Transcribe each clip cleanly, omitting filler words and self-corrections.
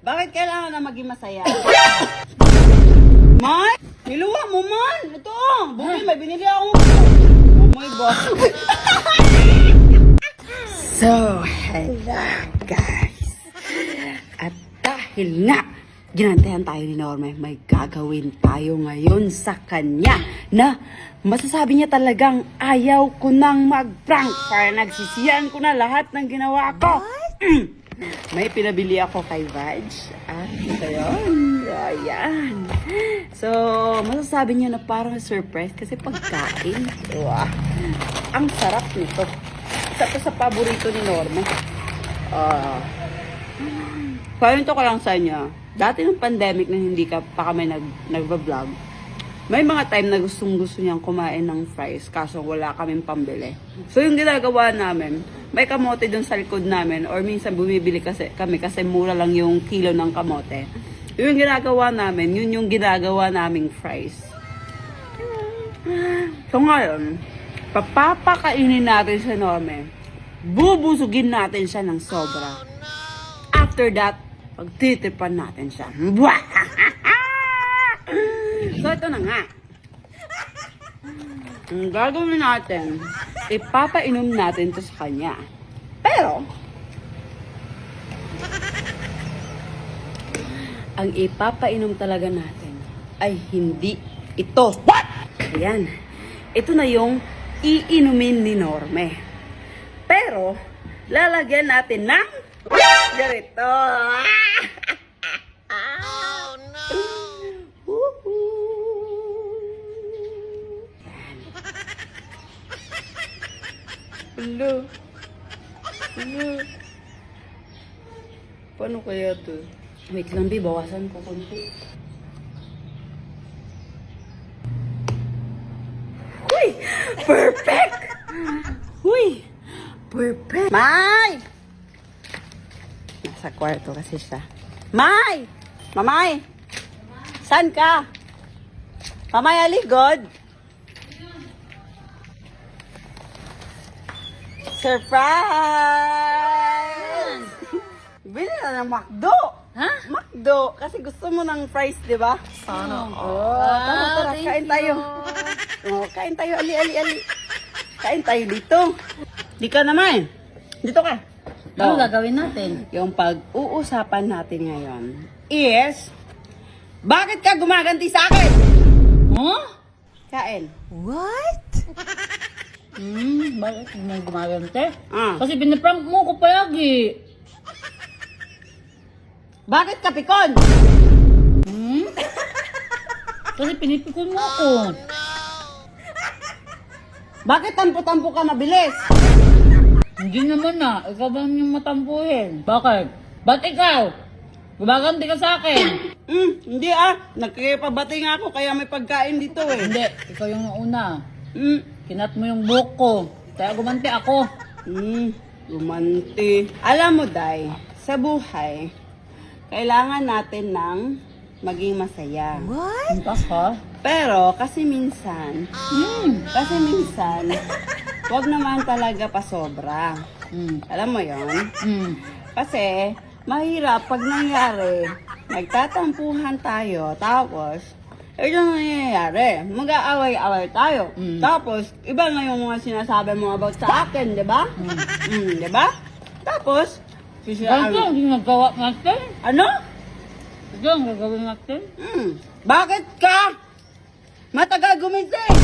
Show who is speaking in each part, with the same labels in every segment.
Speaker 1: Bakit kailangan na maging masaya? May? Niluwa mo man! Ito! Buti, may binili akong... Oh my God! So, hello guys! At dahil nga, ginantayan tayo ni Norma, may gagawin tayo ngayon sa kanya na masasabi niya talagang ayaw ko nang mag-prank para nagsisiyan ko na lahat ng ginawa ko. May pinabili ako kay Vaj at ito yun. Ayan. So, masasabi niya na parang surprise kasi pagkain. Wow. Ang sarap nito. Isa to sa paborito ni Norma. Kwento ko lang sa inyo. Dati ng pandemic na hindi pa kami nag-vlog, may mga time na gustong-gusto niyang kumain ng fries kaso wala kaming pambili. So yung ginagawa namin, may kamote dun sa likod namin or minsan bumibili kami kasi mura lang yung kilo ng kamote. Yung ginagawa namin, yun yung ginagawa naming fries. So ngayon, papapakainin natin sa Norme. Bubusugin natin siya ng sobra. After that, pagtitipan natin siya. So, ito na nga. Ang gagawin natin, ipapainom natin ito sa kanya. Pero, ang ipapainom talaga natin ay hindi ito. What? Ayan. Ito na yung iinumin ni Norme. Pero, lalagyan natin ng ganito. Oh, no! Hello. Hello. Paano kaya to? Wait lang, B. Bawasan ko konti. Uy! Perfect! Uy! Perfect! May! Nasa kwarto kasi siya. May! Mamay! Saan ka? Mamay, aligod! Surprise! Bili na ng McDo!
Speaker 2: Ha?
Speaker 1: McDo! Kasi gusto mo ng fries, di ba?
Speaker 2: Sana.
Speaker 1: Tara, kain tayo. Kain tayo, ali. Kain tayo dito. Di ka naman. Dito ka.
Speaker 2: Ano gagawin natin?
Speaker 1: Yung pag-uusapan natin ngayon is, bakit ka gumaganti sa akin?
Speaker 2: Huh?
Speaker 1: Kain.
Speaker 2: What? Bakit mo gumagante?
Speaker 1: Ah.
Speaker 2: Kasi piniprank mo ko palagi.
Speaker 1: Bakit ka pikon?
Speaker 2: Kasi pinipikon mo ako.
Speaker 1: Bakit tampo-tampo ka mabilis?
Speaker 2: Hindi naman na. Ikaw ba yung matampuhin? Bakit? Ba't ikaw? Gumaganti ka sa akin.
Speaker 1: Hindi nagkikipabati nga ako kaya may pagkain dito eh.
Speaker 2: Hindi. Ikaw yung nauna.
Speaker 1: Mm.
Speaker 2: Kinat mo yung buhok ko. Kaya gumanti ako.
Speaker 1: Gumanti. Alam mo, Day, sa buhay, kailangan natin ng maging masaya.
Speaker 2: What? Ang ka?
Speaker 1: Pero, kasi minsan, wag naman talaga pasobra. Alam mo yon? Kasi, mahirap pag nangyari, nagtatampuhan tayo, tapos, ito na nangyayari, mag-aaway-away tayo. Tapos, iba na yung mga sinasabi mo about sa akin, di ba? Di ba? Tapos,
Speaker 2: Ganito, hindi nagawa natin.
Speaker 1: ano?
Speaker 2: Ito ang gagawin natin.
Speaker 1: Bakit ka matagal gumising?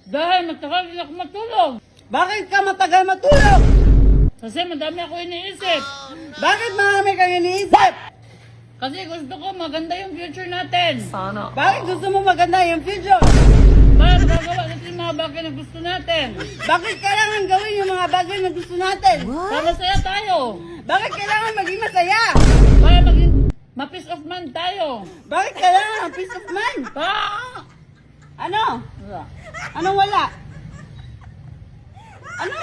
Speaker 2: Dahil matagal din ako matulog.
Speaker 1: Bakit ka matagal matulog?
Speaker 2: Kasi madami ako iniisip.
Speaker 1: Bakit marami kang iniisip?
Speaker 2: Kasi gusto ko maganda yung future natin. Sana.
Speaker 1: Bakit gusto mo maganda yung future?
Speaker 2: Para magagawa natin yung mga bagay na gusto natin.
Speaker 1: Bakit kailangan gawin yung mga bagay na gusto natin?
Speaker 2: Para masaya tayo.
Speaker 1: Bakit kailangan maging masaya?
Speaker 2: Para maging ma-peace of mind tayo.
Speaker 1: Bakit kailangan ng peace of mind? Ano? Anong wala? Ano?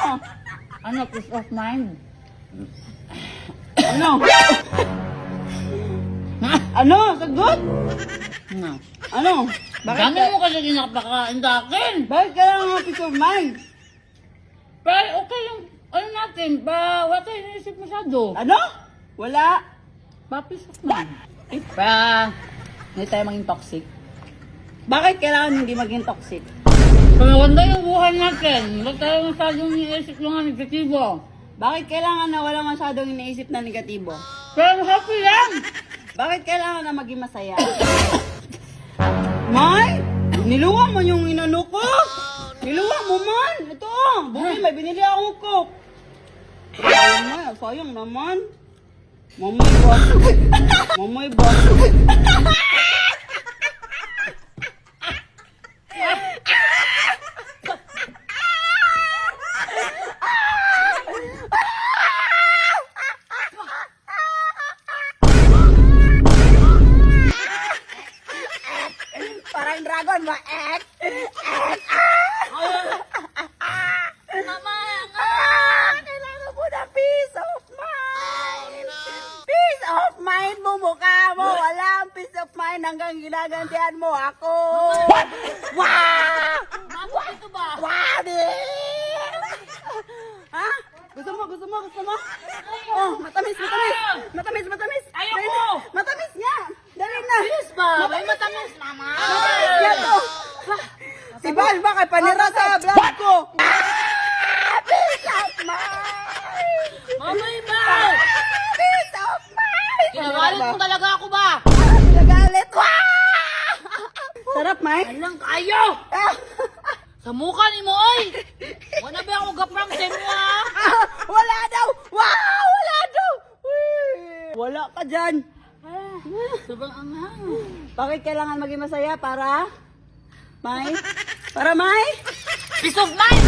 Speaker 2: Ano, peace of mind?
Speaker 1: Ano? Ano? Sagot?
Speaker 2: No.
Speaker 1: Ano? Bakit,
Speaker 2: Dami mo kasi dinakapakain sa akin.
Speaker 1: bakit kailangan ng peace of mind?
Speaker 2: Pero okay yung, ano natin, ba, wala tayo iniisip masyado.
Speaker 1: Ano? Wala.
Speaker 2: Papis man. Pa, hindi tayo maging toxic.
Speaker 1: Bakit kailangan hindi maging toxic?
Speaker 2: Kung maganda yung buhay natin, huwag tayo masyadong iniisip mga negatibo.
Speaker 1: Bakit kailangan na wala masyadong iniisip na negatibo?
Speaker 2: Pero happy lang!
Speaker 1: Bakit kailangan na maging masaya? May, niluwa mo yung inano ko. Niluwa mo man. Ito, buti may binili akong coke. Sayang naman. Mamay ba? Mamay ba? Parang dragon ba? Kailangan mo na peace of mind. Peace of mind mo mukha mo. Walang peace of mind hanggang ginagantihan mo ako. Wow!
Speaker 2: Mama, ito ba?
Speaker 1: Wow, din! Ha? Gusto mo? Oh, matamis. Matamis.
Speaker 2: Ayoko!
Speaker 1: Matamis nga. Dali na.
Speaker 2: Yes ba? May matamis, mama!
Speaker 1: Matamis nga to. Si Bal ba kay panira sa vlog ko? Peace of mind!
Speaker 2: Mama, iba!
Speaker 1: Peace of mind!
Speaker 2: Kinagalit mo talaga ako ba?
Speaker 1: Nagalit. Wow! Sarap, May?
Speaker 2: Alang kayo!
Speaker 1: Ah!
Speaker 2: Sa mukha ni mo, oy! Wala ba ako gaprang sa mo, ha?
Speaker 1: Wala daw! Wow! Wala daw! Uy! Wala ka dyan.
Speaker 2: Sobrang anghang.
Speaker 1: Bakit kailangan maging masaya? Para? May? Para May?
Speaker 2: Peace of mind!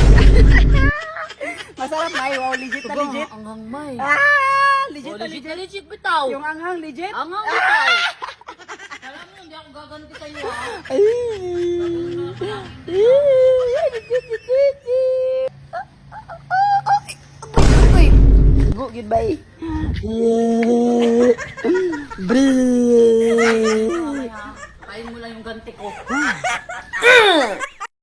Speaker 1: Masarap, May. Wow, legit na legit.
Speaker 2: Anghang, may.
Speaker 1: Ah! Legit
Speaker 2: Oh,
Speaker 1: na
Speaker 2: legit
Speaker 1: legit.
Speaker 2: na legit bitaw.
Speaker 1: Yung anghang, legit.
Speaker 2: Anghang bitaw. Alam mo, hindi ako gaganti sa'yo, ha?
Speaker 1: Ay! Go, goodbye.
Speaker 2: Mamaya, kain mo lang yung ganti ko.